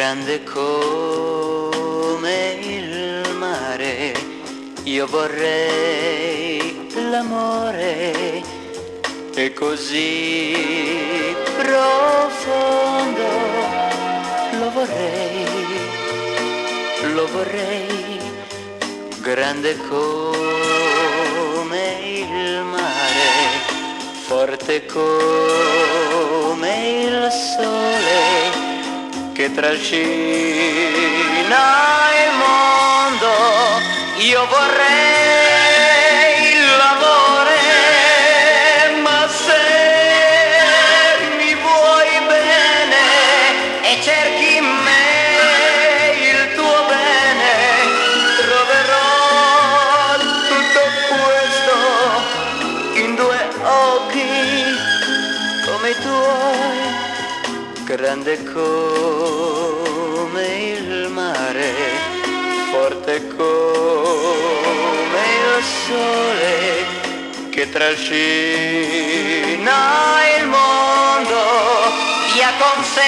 grande come il mare. Io vorrei l'amore, è così profondo, lo vorrei, grande come il mare, forte come il sole che trascina il mondo. Io vorrei l'amore, ma se mi vuoi bene e cerchi in me il tuo bene, troverò tutto questo in due occhi come i tuoi, grande come il mare, forte come il sole che trascina il mondo. Via con sé,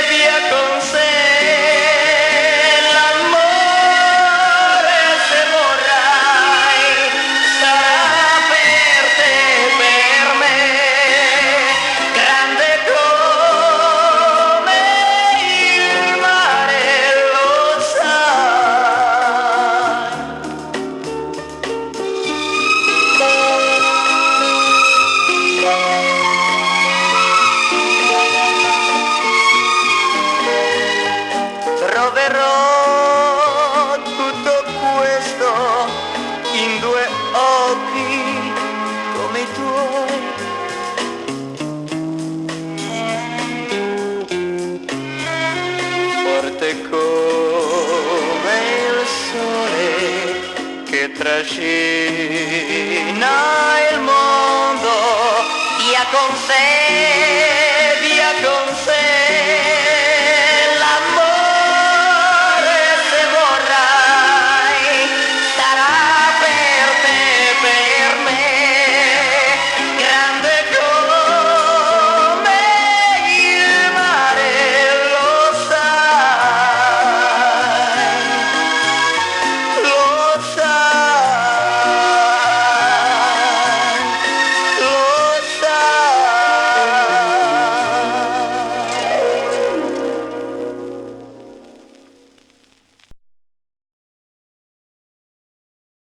via con sé, l'amore se vorrai sarà per te e per me, grande come il mare, lo sai. Troverò tutto questo in due occhi come i tuoi, forte come il sole che trascina il mondo. Via con sé